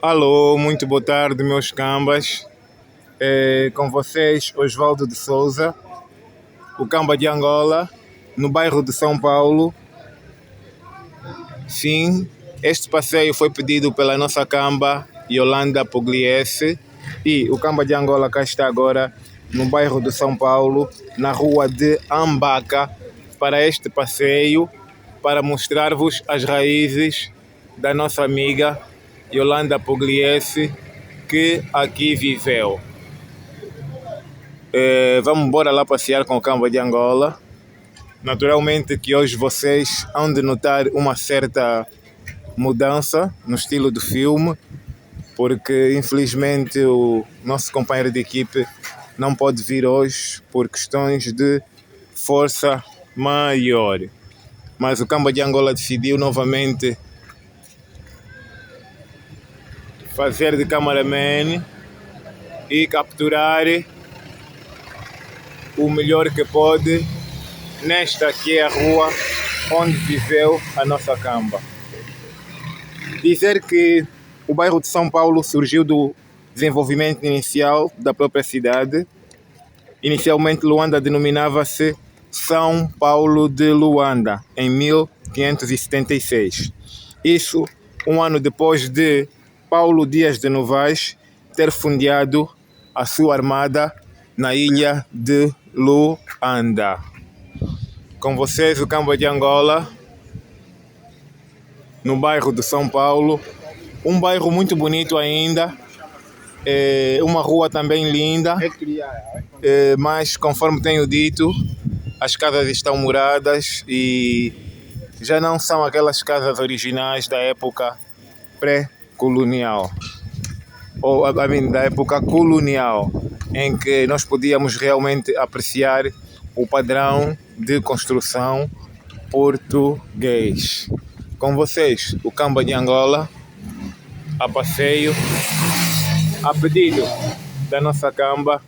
Alô, muito boa tarde, meus cambas. Com vocês, Osvaldo de Souza, o Camba de Angola, no bairro de São Paulo. Sim, este passeio foi pedido pela nossa Camba, Yolanda Pugliese, e o Camba de Angola cá está agora no bairro de São Paulo, na rua de Ambaca, para este passeio, para mostrar-vos as raízes da nossa amiga Yolanda Pugliese, que aqui viveu. Vamos embora lá passear com o Camba de Angola. Naturalmente que hoje vocês hão de notar uma certa mudança no estilo do filme, porque infelizmente o nosso companheiro de equipe não pode vir hoje por questões de força maior. Mas o Camba de Angola decidiu novamente fazer de cameraman e capturar o melhor que pode nesta que é a rua onde viveu a nossa Camba. Dizer que o bairro de São Paulo surgiu do desenvolvimento inicial da própria cidade. Inicialmente Luanda denominava-se São Paulo de Luanda, em 1576. Isso um ano depois de Paulo Dias de Novaes ter fundeado a sua armada na ilha de Luanda. Com vocês, o Camba de Angola, no bairro de São Paulo. Um bairro muito bonito ainda, uma rua também linda, mas conforme tenho dito, as casas estão muradas e já não são aquelas casas originais da época pré-colonial, ou da época colonial, em que nós podíamos realmente apreciar o padrão de construção português. Com vocês, o Camba de Angola, a passeio, a pedido da nossa Camba,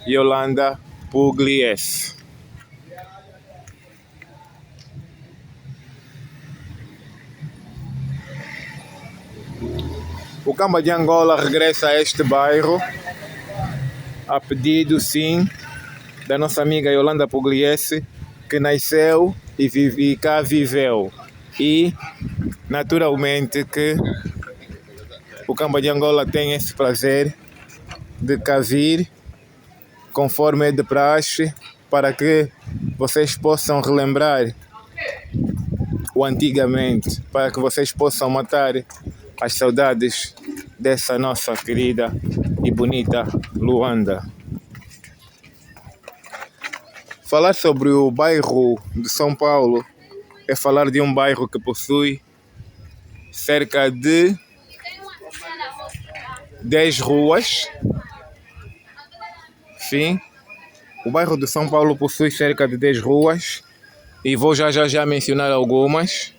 Yolanda Pugliese. O Camba de Angola regressa a este bairro, a pedido, sim, da nossa amiga Yolanda Pugliese, que nasceu e cá viveu. E, naturalmente, que o Camba de Angola tem esse prazer de cá vir, conforme é de praxe, para que vocês possam relembrar o antigamente, para que vocês possam matar as saudades dessa nossa querida e bonita Luanda. Falar sobre o bairro de São Paulo é falar de um bairro que possui cerca de 10 ruas. Sim, o bairro de São Paulo possui cerca de 10 ruas e vou já mencionar algumas.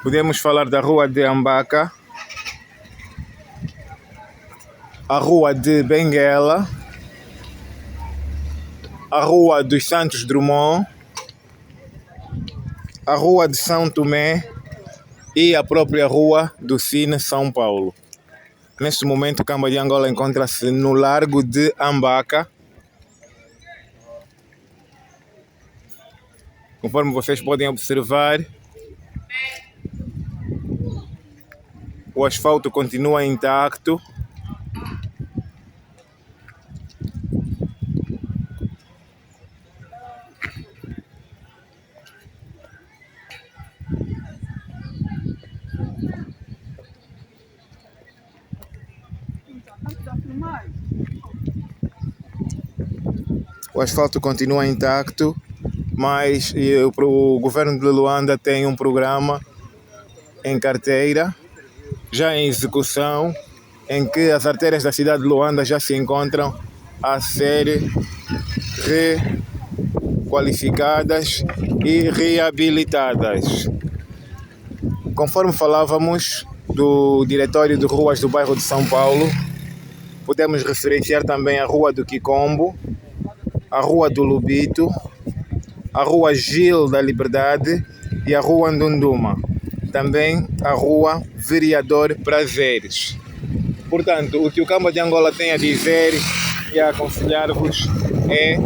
Podemos falar da Rua de Ambaca, a Rua de Benguela, a Rua dos Santos Drummond, a Rua de São Tomé e a própria Rua do Cine São Paulo. Neste momento, o Camba de Angola encontra-se no Largo de Ambaca. Conforme vocês podem observar, o asfalto continua intacto. O asfalto continua intacto, mas o governo de Luanda tem um programa em carteira, já em execução, em que as artérias da cidade de Luanda já se encontram a ser requalificadas e reabilitadas. Conforme falávamos do Diretório de Ruas do bairro de São Paulo, podemos referenciar também a Rua do Quicombo, a Rua do Lubito, a Rua Gil da Liberdade e a Rua Ndunduma. Também a Rua Vereador Prazeres. Portanto, o que o Camba de Angola tem a dizer e a aconselhar-vos é: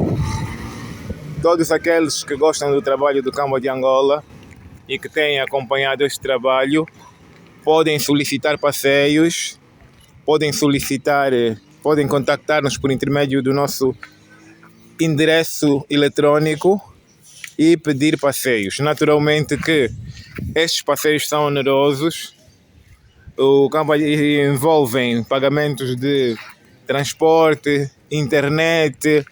todos aqueles que gostam do trabalho do Camba de Angola e que têm acompanhado este trabalho podem solicitar passeios, podem contactar-nos por intermédio do nosso endereço eletrônico e pedir passeios. Naturalmente que estes passeios são onerosos, envolvem pagamentos de transporte, internet,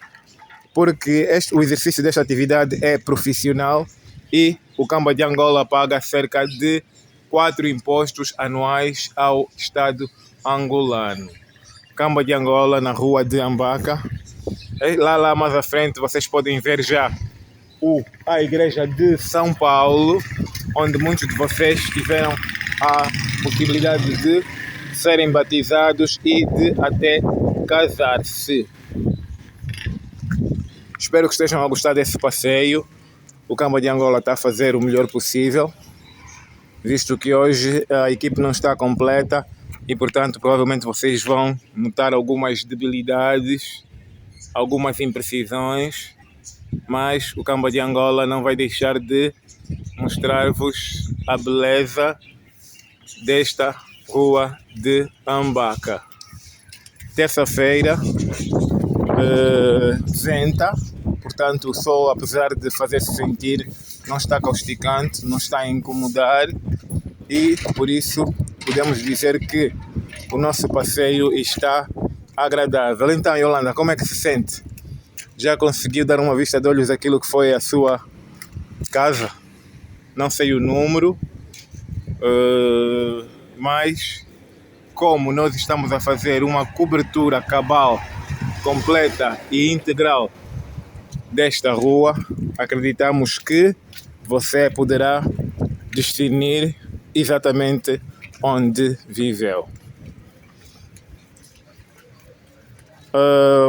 porque o exercício desta atividade é profissional e o Camba de Angola paga cerca de 4 impostos anuais ao Estado angolano. Camba de Angola, na rua de Ambaca. Lá mais à frente vocês podem ver já a igreja de São Paulo, onde muitos de vocês tiveram a possibilidade de serem batizados e de até casar-se. Espero que estejam a gostar desse passeio. O Camba de Angola está a fazer o melhor possível, visto que hoje a equipe não está completa e, portanto, provavelmente vocês vão notar algumas debilidades, algumas imprecisões, mas o Camba de Angola não vai deixar de mostrar-vos a beleza desta rua de Ambaca. Terça-feira, venta, portanto o sol, apesar de fazer-se sentir, não está causticante, não está a incomodar e por isso podemos dizer que o nosso passeio está agradável. Então, Yolanda, como é que se sente? Já conseguiu dar uma vista de olhos daquilo que foi a sua casa? Não sei o número, mas como nós estamos a fazer uma cobertura cabal, completa e integral desta rua, acreditamos que você poderá discernir exatamente onde viveu.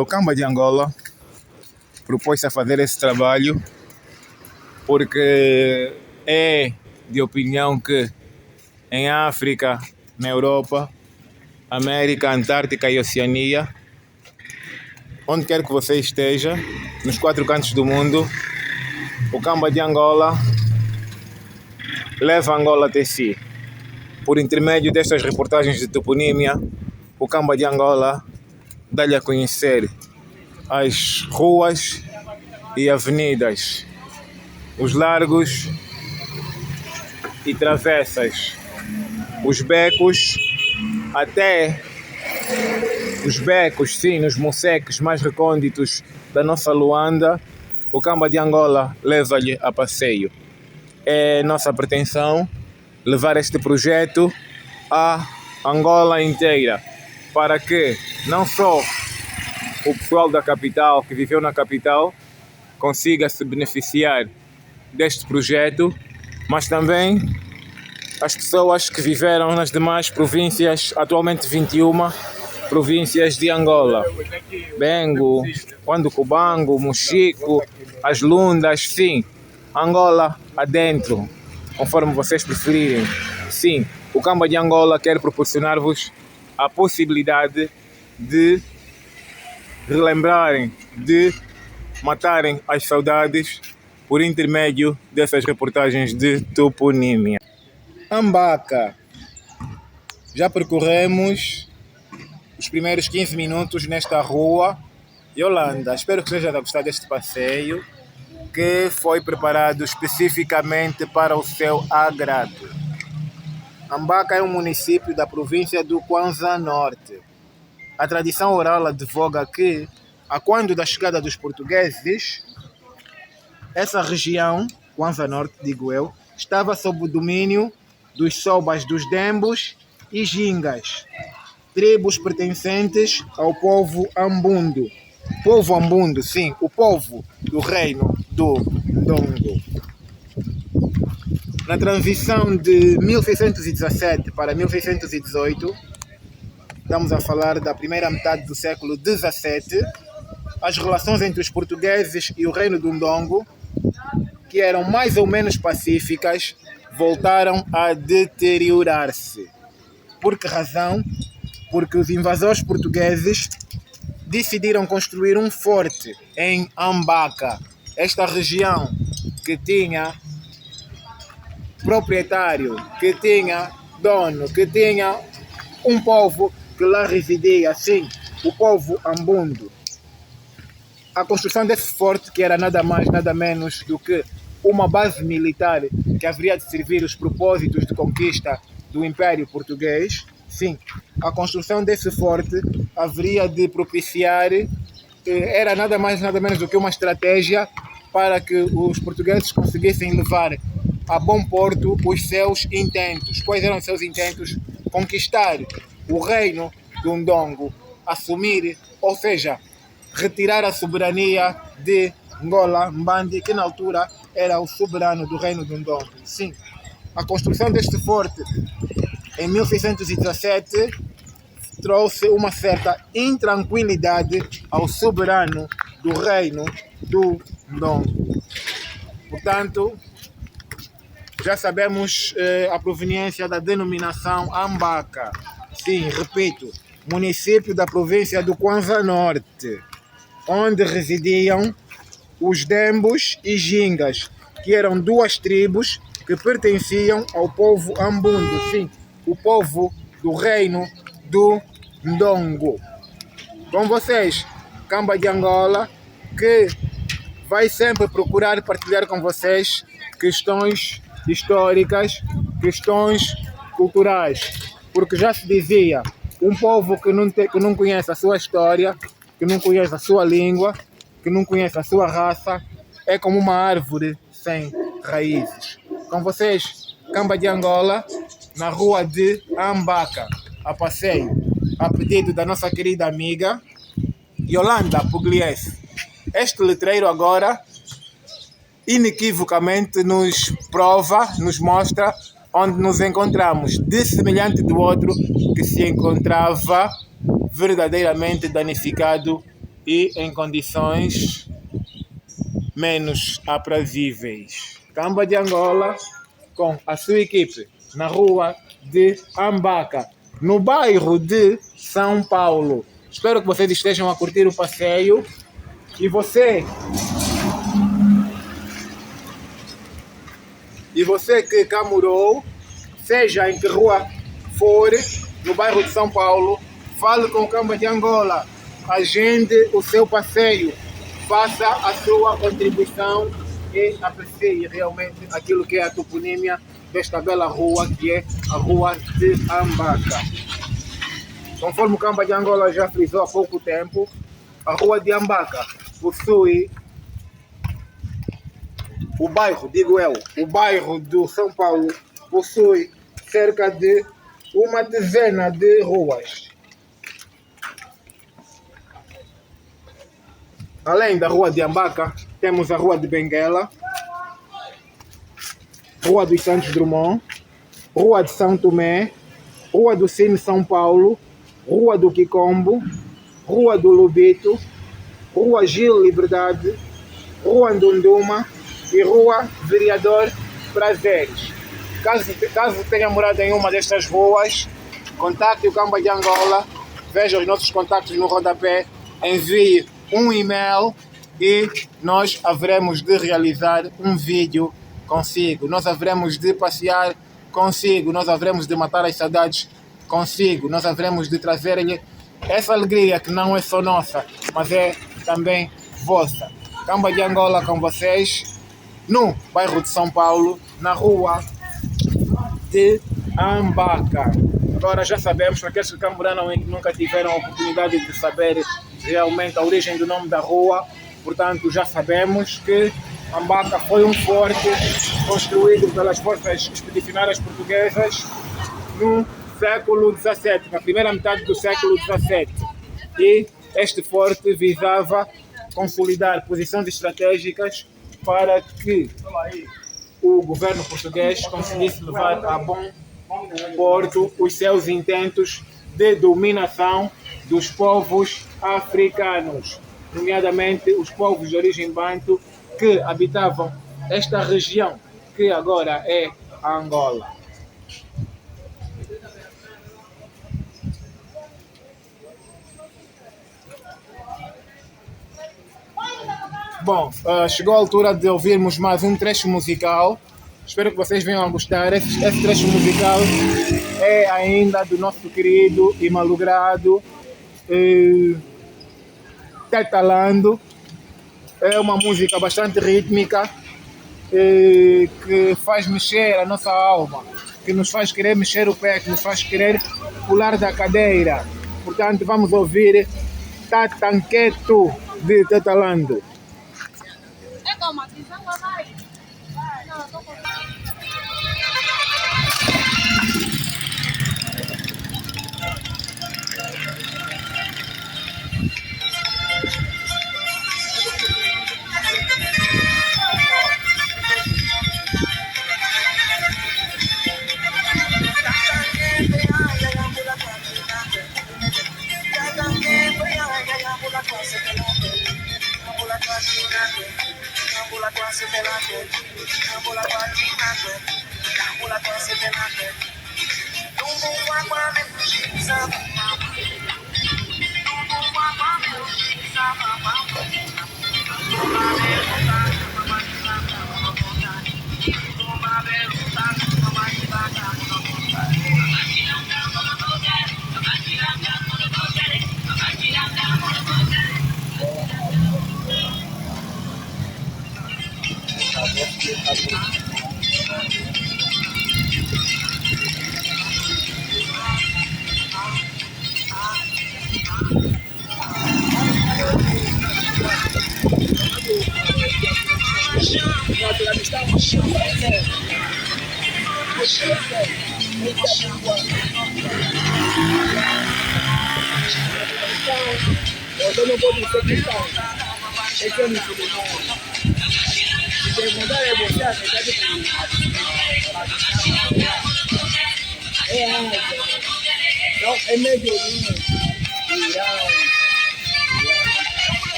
O Camba de Angola propôs-se a fazer esse trabalho porque é de opinião que em África, na Europa, América, Antártica e Oceania, onde quer que você esteja, nos 4 cantos do mundo, o Camba de Angola leva Angola até si. Por intermédio destas reportagens de toponímia, o Camba de Angola dá-lhe a conhecer as ruas e avenidas, os largos e travessas, os becos, até os becos, sim, nos moceques mais recônditos da nossa Luanda, o Camba de Angola leva-lhe a passeio. É nossa pretensão levar este projeto à Angola inteira, para que não só o pessoal da capital, que viveu na capital, consiga se beneficiar deste projeto, mas também as pessoas que viveram nas demais províncias, atualmente 21 províncias de Angola: Bengo, Cubango, Mochico, as Lundas, sim, Angola adentro, conforme vocês preferirem. Sim, o Camba de Angola quer proporcionar-vos a possibilidade de relembrarem, de matarem as saudades por intermédio dessas reportagens de toponímia. Ambaca. Já percorremos os primeiros 15 minutos nesta rua. Yolanda, espero que esteja a gostar deste passeio, que foi preparado especificamente para o seu agrado. Ambaca é um município da província do Kwanza Norte. A tradição oral advoga que, a quando da chegada dos portugueses, essa região, Kwanza Norte, digo eu, estava sob o domínio dos Sobas dos Dembos e Gingas, tribos pertencentes ao povo Ambundo. Povo Ambundo, sim, o povo do reino do Ndongo. Na transição de 1617 para 1618, estamos a falar da primeira metade do século XVII, as relações entre os portugueses e o reino do Ndongo, que eram mais ou menos pacíficas, voltaram a deteriorar-se. Por que razão? Porque os invasores portugueses decidiram construir um forte em Ambaca, esta região que tinha proprietário, que tinha dono, que tinha um povo que lá residia, sim, o povo Ambundo. A construção desse forte, que era nada mais, nada menos do que uma base militar que haveria de servir os propósitos de conquista do Império Português, sim, a construção desse forte haveria de propiciar, era nada mais, nada menos do que uma estratégia para que os portugueses conseguissem levar a bom porto os seus intentos. Quais eram os seus intentos? Conquistar o reino do Ndongo, assumir, ou seja, retirar a soberania de Ngola Mbandi, que na altura era o soberano do reino do Ndongo. Sim, a construção deste forte em 1617 trouxe uma certa intranquilidade ao soberano do reino do Ndongo. Portanto, já sabemos a proveniência da denominação Ambaca. Sim, repito, município da província do Kwanza Norte, onde residiam os Dembos e Gingas, que eram duas tribos que pertenciam ao povo Ambundo, sim, o povo do reino do Ndongo. Com vocês, Camba de Angola, que vai sempre procurar partilhar com vocês questões históricas, questões culturais, porque já se dizia, um povo que não conhece a sua história, que não conhece a sua língua, que não conhece a sua raça, é como uma árvore sem raízes. Com vocês, Camba de Angola, na rua de Ambaca, a passeio, a pedido da nossa querida amiga Yolanda Pugliese. Este letreiro agora inequivocamente nos prova, nos mostra onde nos encontramos, de semelhante do outro que se encontrava verdadeiramente danificado e em condições menos aprazíveis. Camba de Angola com a sua equipe na rua de Ambaca, no bairro de São Paulo. Espero que vocês estejam a curtir o passeio e você que camurou, seja em que rua for, no bairro de São Paulo, fale com o Camba de Angola, agende o seu passeio, faça a sua contribuição e aprecie realmente aquilo que é a toponímia desta bela rua, que é a rua de Ambaca. Conforme o Camba de Angola já frisou há pouco tempo, a rua de Ambaca possui o bairro do São Paulo possui cerca de uma dezena de ruas. Além da rua de Ambaca, temos a rua de Benguela, rua dos Santos Drummond, rua de São Tomé, rua do Cine São Paulo, rua do Quicombo, rua do Lubito, rua Gil Liberdade, rua Ndunduma e rua Vereador Prazeres. Caso tenha morado em uma destas ruas, contacte o Camba de Angola, veja os nossos contactos no rodapé, envie um e-mail e nós haveremos de realizar um vídeo consigo. Nós haveremos de passear consigo, nós haveremos de matar as saudades consigo, nós haveremos de trazer-lhe essa alegria que não é só nossa, mas é também vossa. Camba de Angola com vocês, no bairro de São Paulo, na rua de Ambaca. Agora já sabemos, para aqueles que camburanam e que nunca tiveram a oportunidade de saber realmente a origem do nome da rua, portanto já sabemos que Ambaca foi um forte construído pelas forças expedicionárias portuguesas no século XVII, na primeira metade do século XVII. E este forte visava consolidar posições estratégicas para que o governo português conseguisse levar a bom porto os seus intentos de dominação dos povos africanos. nomeadamente os povos de origem banto que habitavam esta região que agora é a Angola. Bom, chegou a altura de ouvirmos mais um trecho musical. Espero que vocês venham a gostar. Esse trecho musical é ainda do nosso querido e malogrado Tetalando. É uma música bastante rítmica que faz mexer a nossa alma, que nos faz querer mexer o pé, que nos faz querer pular da cadeira. Portanto, vamos ouvir Tatanqueto de Tetalando.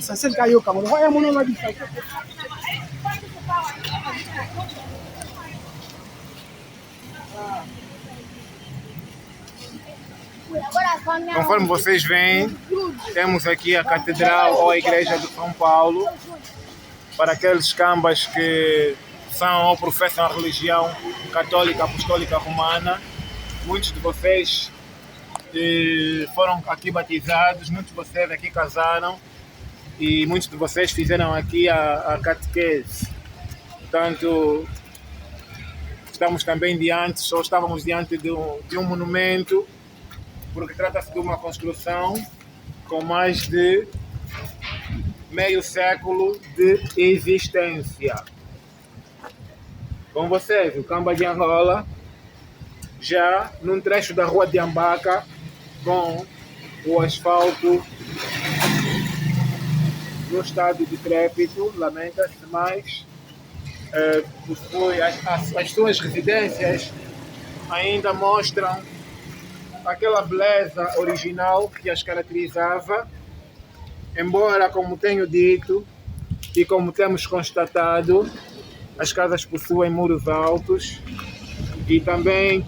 Ça c'est le caillou comme on voit mon nom là. Conforme vocês veem, temos aqui a Catedral ou a Igreja de São Paulo. Para aqueles cambas que são ou professam a religião católica apostólica romana, muitos de vocês foram aqui batizados, muitos de vocês aqui casaram e muitos de vocês fizeram aqui a catequese. Portanto, estamos também estávamos diante de um monumento, porque trata-se de uma construção com mais de meio século de existência. Com vocês, o Camba de Angola, já num trecho da rua de Ambaca, com o asfalto no estado decrépito, lamenta-se, mas as suas residências ainda mostram aquela beleza original que as caracterizava, embora, como tenho dito e como temos constatado, as casas possuem muros altos e também,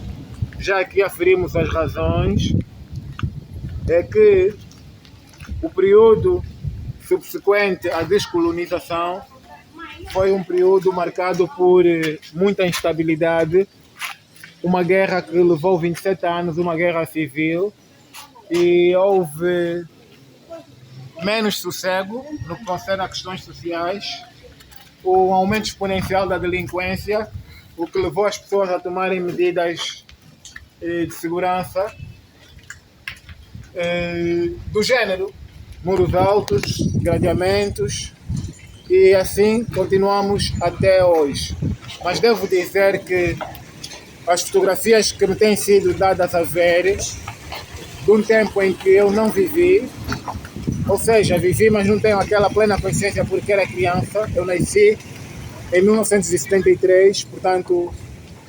já que aferimos as razões, é que o período subsequente à descolonização foi um período marcado por muita instabilidade, uma guerra que levou 27 anos, uma guerra civil, e houve menos sossego no que concerne a questões sociais, o aumento exponencial da delinquência, o que levou as pessoas a tomarem medidas de segurança do género, muros altos, gradeamentos, e assim continuamos até hoje. Mas devo dizer que as fotografias que me têm sido dadas a ver, de um tempo em que eu não vivi, ou seja, vivi, mas não tenho aquela plena consciência porque era criança. Eu nasci em 1973, portanto,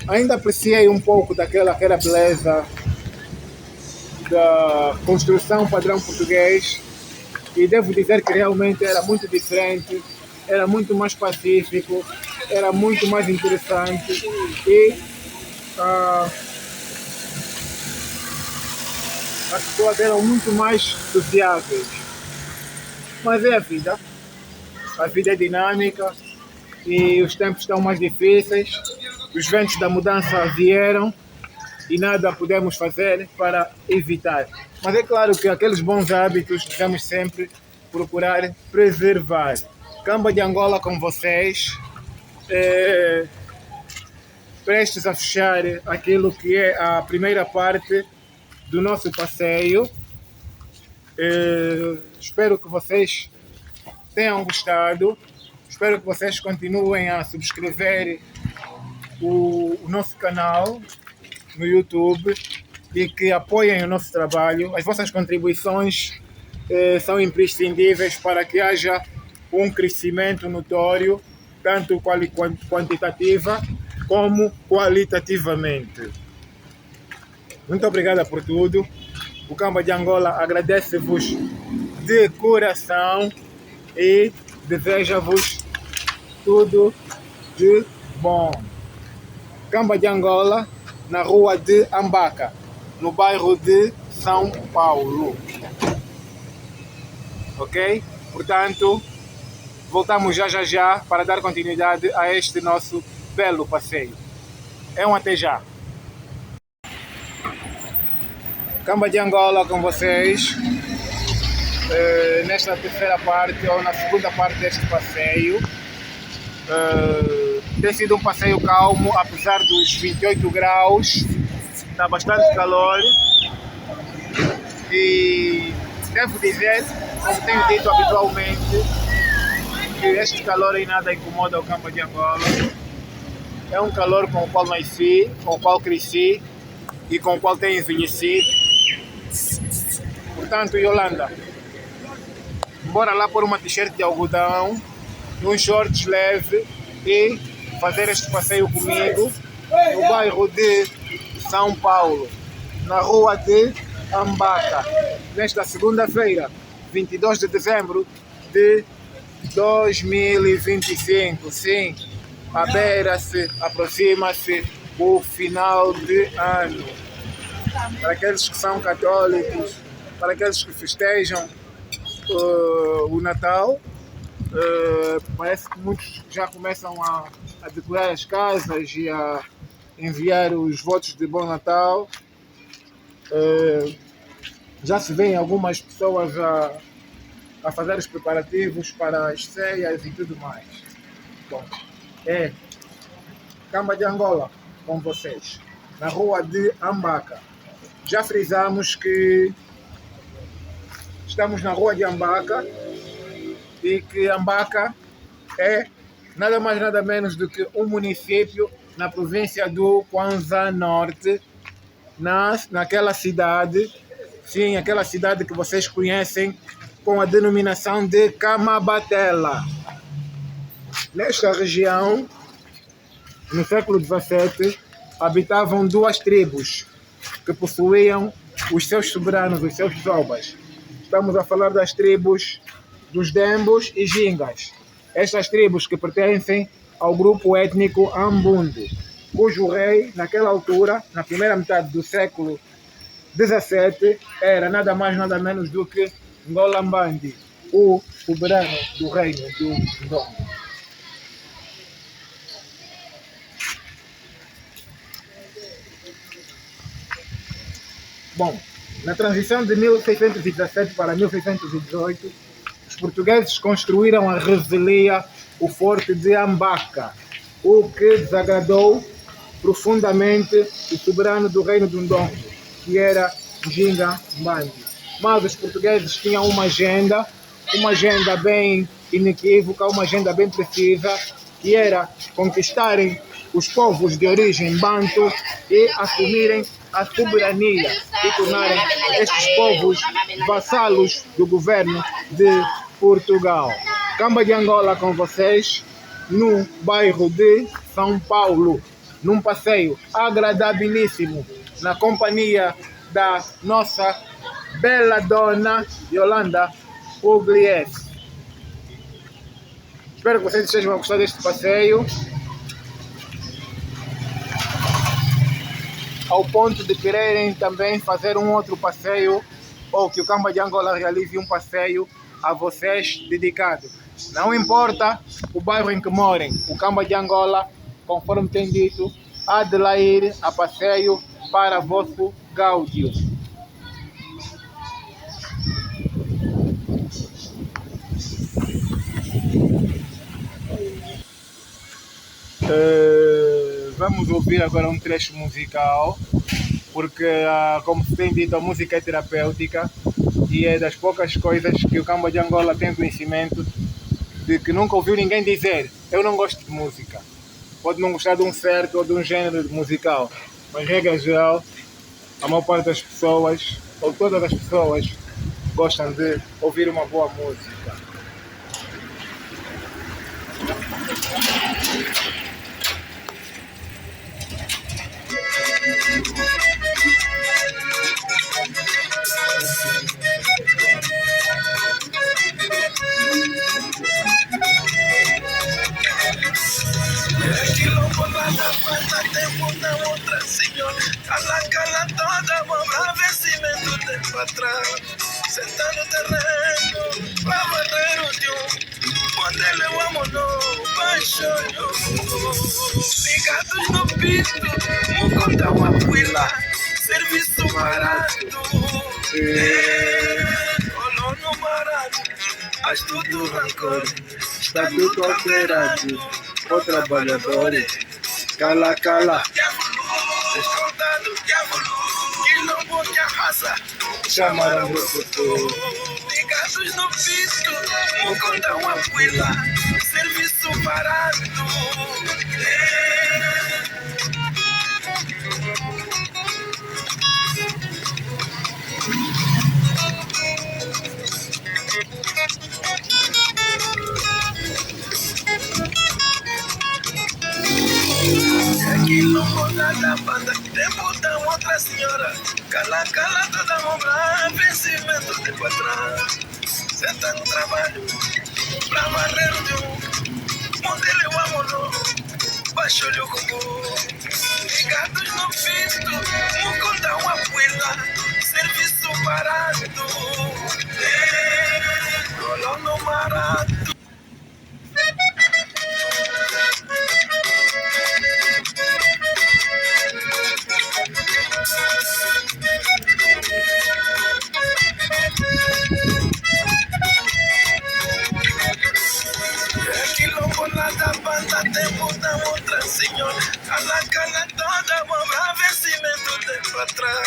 ainda apreciei um pouco daquela beleza da construção padrão português, e devo dizer que realmente era muito diferente, era muito mais pacífico, era muito mais interessante e as pessoas eram muito mais sociáveis. Mas é a vida é dinâmica e os tempos estão mais difíceis, os ventos da mudança vieram e nada podemos fazer para evitar. Mas é claro que aqueles bons hábitos devemos sempre procurar preservar. Camba de Angola com vocês, prestes a fechar aquilo que é a primeira parte do nosso passeio. Espero que vocês tenham gostado, espero que vocês continuem a subscrever o nosso canal no YouTube e que apoiem o nosso trabalho. As vossas contribuições são imprescindíveis para que haja um crescimento notório, tanto quantitativa como qualitativamente. Muito obrigado por tudo. O Camba de Angola agradece-vos de coração e deseja-vos tudo de bom. Camba de Angola, na rua de Ambaca, no bairro de São Paulo. Ok? Portanto, voltamos já para dar continuidade a este nosso belo passeio. É um até já. Camba de Angola com vocês, nesta terceira parte ou na segunda parte deste passeio. Tem sido um passeio calmo, apesar dos 28 graus, está bastante calor e devo dizer, como tenho dito habitualmente, que este calor em nada incomoda o Camba de Angola. É um calor com o qual nasci, com o qual cresci e com o qual tenho envelhecido. Portanto, Yolanda, bora lá pôr uma t-shirt de algodão, uns shorts leves e fazer este passeio comigo no bairro de São Paulo. na rua de Ambaca, nesta segunda-feira, 22 de dezembro de 2025. Sim, aproxima-se o final de ano. Para aqueles que são católicos, para aqueles que festejam o Natal, parece que muitos já começam a decorar as casas e a enviar os votos de Bom Natal. Já se vêem algumas pessoas a fazer os preparativos para as ceias e tudo mais. Bom, Camba de Angola com vocês, na rua de Ambaca. Já frisamos que estamos na rua de Ambaca e que Ambaca é nada mais nada menos do que um município na província do Kwanza Norte, naquela cidade, sim, aquela cidade que vocês conhecem com a denominação de Camabatela. Nesta região, no século XVII, habitavam duas tribos que possuíam os seus soberanos, os seus sobas. Estamos a falar das tribos dos Dembos e Gingas. Estas tribos que pertencem ao grupo étnico Ambundu, cujo rei, naquela altura, na primeira metade do século XVII, era nada mais nada menos do que Ngolambandi, o soberano do reino do Ndongo. Bom, na transição de 1617 para 1618, os portugueses construíram a revelia, o Forte de Ambaca, o que desagradou profundamente o soberano do reino do Ndongo, que era Ginga Mbandi. Mas os portugueses tinham uma agenda bem inequívoca, uma agenda bem precisa, que era conquistarem os povos de origem banto e assumirem a soberania e tornarem estes povos vassalos do governo de Portugal. Camba de Angola com vocês, no bairro de São Paulo, num passeio agradabilíssimo, na companhia da nossa bela dona Yolanda Pugliese. Espero que vocês estejam a gostar deste passeio, ao ponto de quererem também fazer um outro passeio, ou que o Camba de Angola realize um passeio a vocês dedicado. Não importa o bairro em que morem, o Camba de Angola, conforme tem dito, há de lá ir a passeio para vosso gáudio. Vamos ouvir agora um trecho musical, porque, como se tem dito, a música é terapêutica e é das poucas coisas que o Camba de Angola tem conhecimento de que nunca ouviu ninguém dizer: eu não gosto de música. Pode não gostar de um certo ou de um gênero musical, mas, regra geral, a maior parte das pessoas, ou todas as pessoas, gostam de ouvir uma boa música. Cala toda, vamos vencimento tempo atrás. Senta no terreno, pra varrer o tio. Onde ele o amo no baixonho. Ligados no pito, vou contar uma puila. Serviço barato. Colono barato, astuto rancor. Estatuto alterado, o trabalhadores. Cala, cala. Escondado, quilombo que arrasa. Chamaram o futuro. Ligados no piso, vou contar uma puila. Serviço barato. Quilombo da banda, tempo tão outra senhora. Cala, cala, toda obra, vencimento de patrão. Senta no trabalho, pra varrer de modelo eu amo, baixo-lhe o combo. Ligados no visto, um conta uma puela, serviço parado. Rolou no marato. Quilombo nada banda, tempo da outra senhora. Cala, cala toda obra, vencimento de patrão.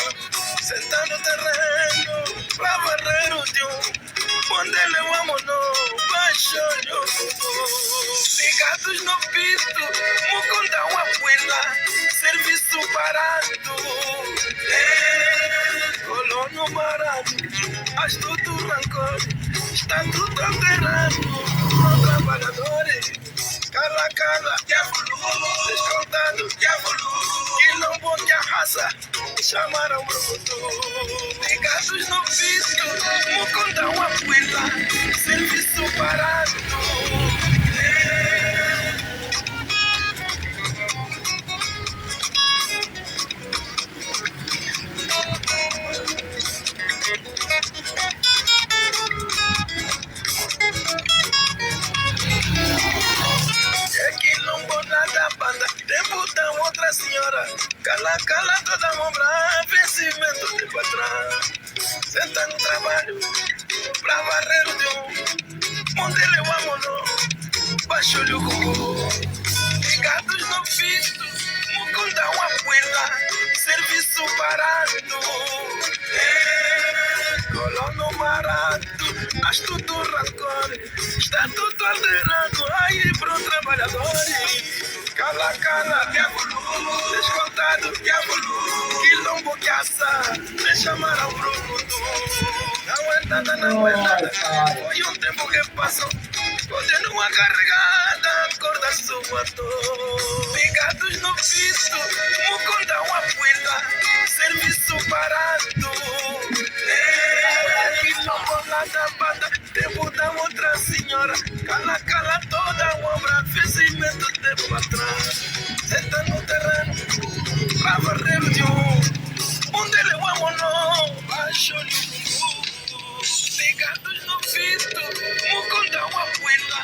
Senta no terreno, pra varrer o de modelo eu amo, baixo-lhe o combo. Ligados no pisto, muconda uma puela, serviço parado. Rolou no marado, astuto rancor, está tudo alterado. Não trabalhadores, cala, cala, descontado, quilombo que arrasa, chamaram o produtor. Ligados no visto, muconda uma puela, serviço parado. Quilombo nada banda, tempo da outra senhora. Cala, cala toda obra, vencimento de patrão. Senta no trabalho, pra varrer de modelo eu amo, baixo-lhe o combo. Ligados no visto, muconda uma puela, serviço parado. Rolou no marato, astuto rancor, está tudo alterado aí pro trabalhador. Cala, cala, descontado, quilombo que assa, me chamaram pro produtor. Não é nada, não é nada, foi um tempo que passou, continua carregada, corda sua dor. Ligados no visto, muconda uma puela, serviço parado. Quilombo nada banda, tempo da outra senhora. Cala, cala toda obra, vencimento de patrão. Senta no terreno, pra varrer de modelo eu amo, baixo-lhe o combo. Ligados no visto, muconda uma puela,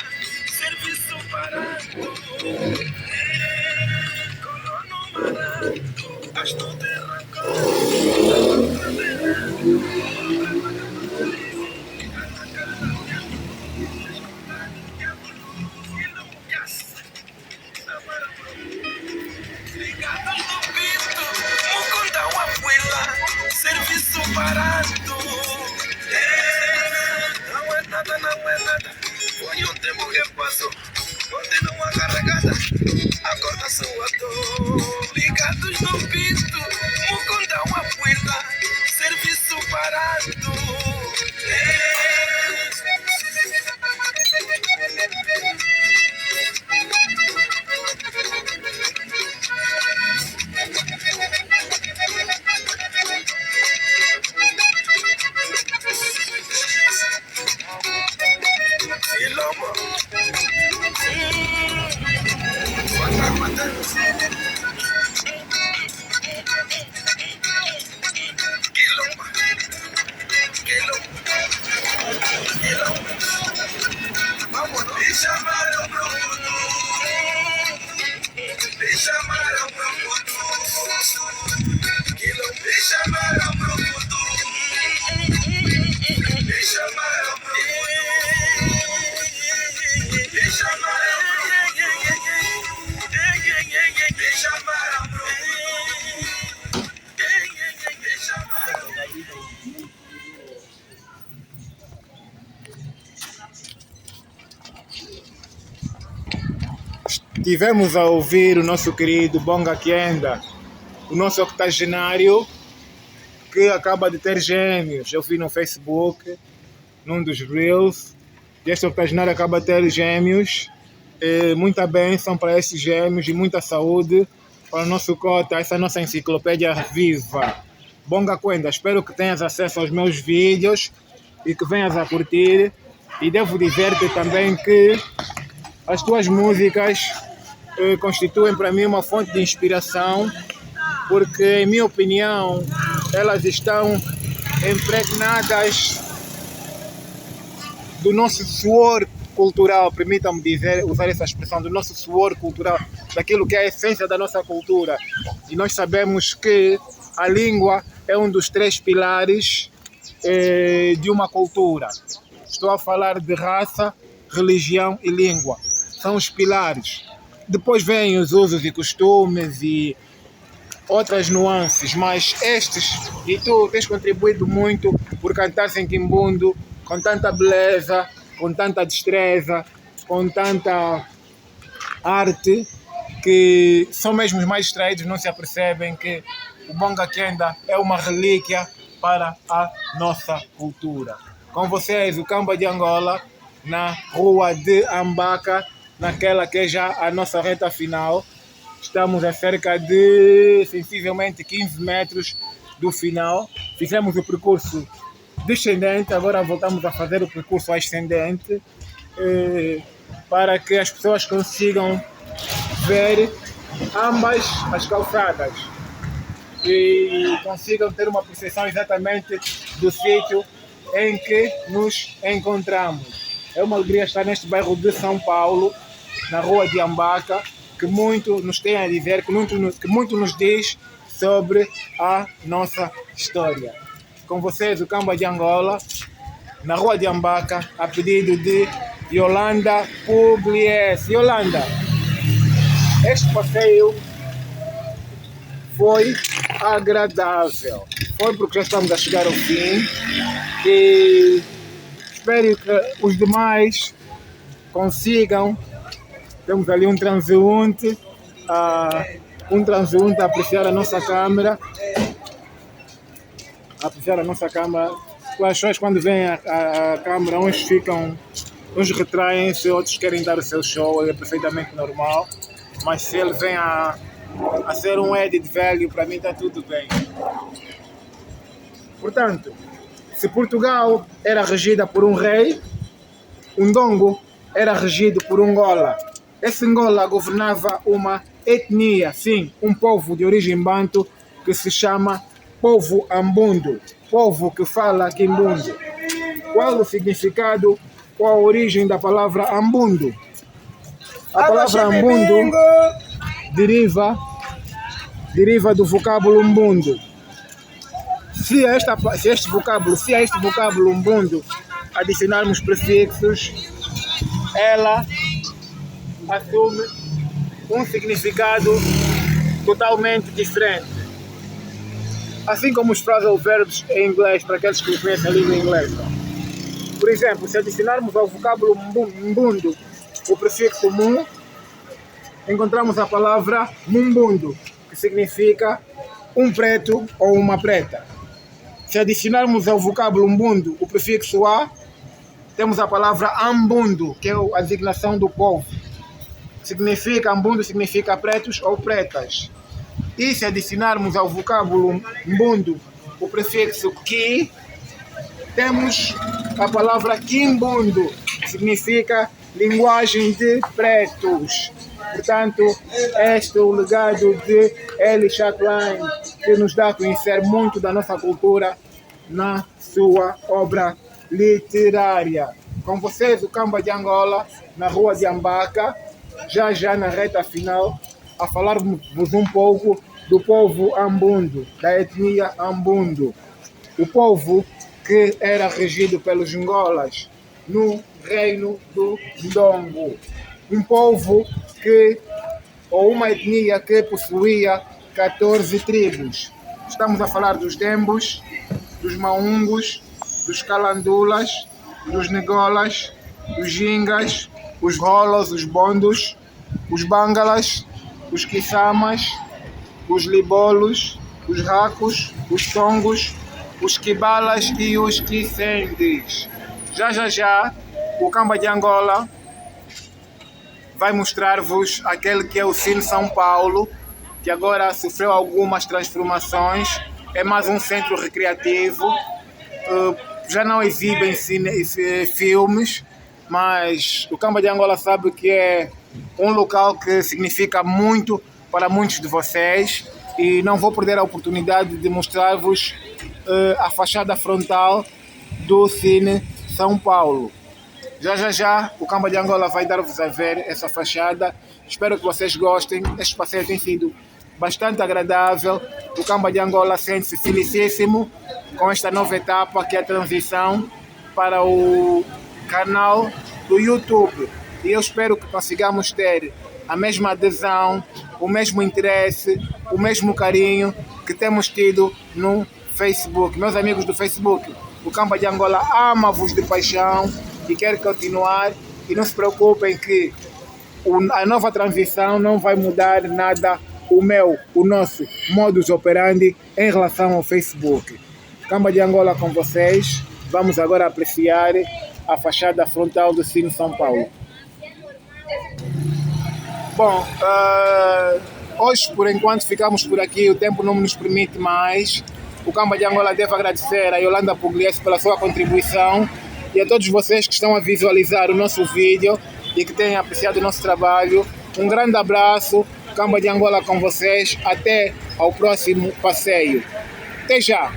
serviço parado. Colou no marato, astuto e rancor. Ligados no visto, muconda uma puela, serviço parado. Não é nada, não é nada, foi um tempo que passou, continua carregada, acorda sua dor. Ligados no visto, muconda uma puela, serviço parado. Quilombo, quilombo, quilombo, vámonos. Me chamaram pro futuro, me chamaram pro futuro, quilombo, me chamaram pro futuro, me chamaram pro futuro, me chamaram Tivemos a ouvir o nosso querido Bonga Kienda, o nosso octogenário, que acaba de ter gêmeos. Eu vi no Facebook, num dos Reels, e este octogenário acaba de ter gêmeos. Muita bênção para esses gêmeos e muita saúde para o nosso cota, essa nossa enciclopédia viva. Bonga Quenda, espero que tenhas acesso aos meus vídeos e que venhas a curtir. E devo dizer-te também que as tuas músicas constituem para mim uma fonte de inspiração, porque, em minha opinião, elas estão impregnadas do nosso suor cultural, permitam-me usar essa expressão, do nosso suor cultural, daquilo que é a essência da nossa cultura. E nós sabemos que a língua é um dos 3 pilares de uma cultura. Estou a falar de raça, religião e língua. São os pilares. Depois vêm os usos e costumes e outras nuances, mas estes, e tu tens contribuído muito por cantar sem quimbundo, com tanta beleza, com tanta destreza, com tanta arte, que só mesmo os mais distraídos não se apercebem que o Bonga Quenda é uma relíquia para a nossa cultura. Com vocês, o Camba de Angola, na rua de Ambaca, naquela que é já a nossa reta final. Estamos a cerca de, sensivelmente, 15 metros do final. Fizemos o percurso descendente, agora voltamos a fazer o percurso ascendente, para que as pessoas consigam ver ambas as calçadas e consigam ter uma percepção exatamente do sítio em que nos encontramos. É uma alegria estar neste bairro de São Paulo, na rua de Ambaca, que muito nos tem a dizer, que muito nos diz sobre a nossa história. Com vocês, o Camba de Angola, na rua de Ambaca, a pedido de Yolanda Pugliese. Yolanda, este passeio foi agradável. Foi porque já estamos a chegar ao fim e espero que os demais consigam. Temos ali um transeunte a apreciar a nossa câmera. As pessoas, quando vêm a câmera, uns retraem-se, outros querem dar o seu show, é perfeitamente normal. Mas se ele vem a ser um edit velho, para mim está tudo bem. Portanto, se Portugal era regida por um rei, Ndongo era regido por um Ngola. Esse Ngola governava uma etnia, sim, um povo de origem banto que se chama povo Ambundo, povo que fala quimbundo. Qual o significado, qual a origem da palavra Ambundo? A palavra Ambundo deriva do vocábulo Mbundo. Se a este vocábulo Mbundo adicionarmos prefixos, ela assume um significado totalmente diferente. Assim como os phrasal verbs em inglês, para aqueles que conhecem a língua inglesa. Por exemplo, se adicionarmos ao vocábulo Mbundo o prefixo mu, encontramos a palavra mumbundo, que significa um preto ou uma preta. Se adicionarmos ao vocábulo mbundo o prefixo a, temos a palavra ambundo, que é a designação do povo. Ambundo significa pretos ou pretas. E se adicionarmos ao vocábulo mbundo o prefixo ki, temos a palavra quimbundo, que significa linguagem de pretos. Portanto, este é o legado de Eli Chapline, que nos dá a conhecer muito da nossa cultura na sua obra literária. Com vocês, o Camba de Angola, na rua de Ambaca, já na reta final, a falar-vos um pouco do povo Ambundo, da etnia Ambundo. O povo que era regido pelos Ngolas no reino do Ndongo. Um povo uma etnia que possuía 14 tribos. Estamos a falar dos Dembos, dos Maungos, dos Calandulas, dos Negolas, dos Gingas, os Rolos, os Bondos, os Bangalas, os Kissamas, os Libolos, os Racos, os Tongos, os Kibalas e os Kisendes. Já, o Camba de Angola vai mostrar-vos aquele que é o Cine São Paulo, que agora sofreu algumas transformações. É mais um centro recreativo. Já não exibem filmes, mas o Camba de Angola sabe que é um local que significa muito para muitos de vocês, e não vou perder a oportunidade de mostrar-vos a fachada frontal do Cine São Paulo. Já o Camba de Angola vai dar-vos a ver essa fachada. Espero que vocês gostem. Este passeio tem sido bastante agradável. O Camba de Angola sente-se felicíssimo com esta nova etapa, que é a transição para o canal do YouTube. E eu espero que consigamos ter a mesma adesão, o mesmo interesse, o mesmo carinho que temos tido no Facebook. Meus amigos do Facebook, o Camba de Angola ama-vos de paixão e quer continuar. E não se preocupem que a nova transição não vai mudar nada o nosso modus operandi em relação ao Facebook. Camba de Angola com vocês. Vamos agora apreciar a fachada frontal do Cine São Paulo. Bom, hoje por enquanto ficamos por aqui, o tempo não nos permite mais. O Camba de Angola deve agradecer a Yolanda Pugliese pela sua contribuição e a todos vocês que estão a visualizar o nosso vídeo e que têm apreciado o nosso trabalho. Um grande abraço, Camba de Angola com vocês, até ao próximo passeio. Até já!